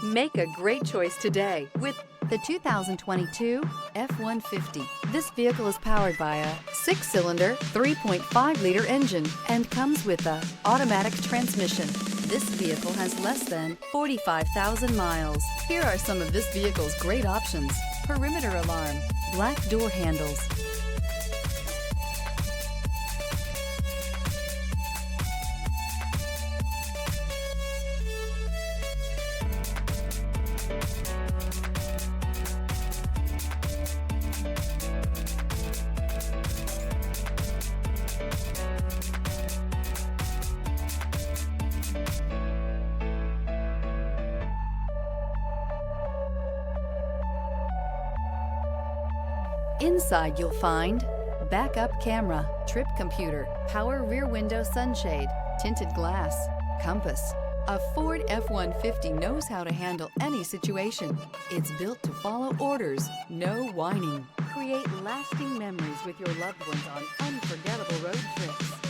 Make a great choice today with the 2022 F-150. This vehicle is powered by a 6-cylinder, 3.5-liter engine and comes with a automatic transmission. This vehicle has less than 45,000 miles. Here are some of this vehicle's great options: perimeter alarm, black door handles, Inside you'll find backup camera, trip computer, power rear window sunshade, tinted glass, compass. A Ford F-150 knows how to handle any situation. It's built to follow orders, no whining. Create lasting memories with your loved ones on unforgettable road trips.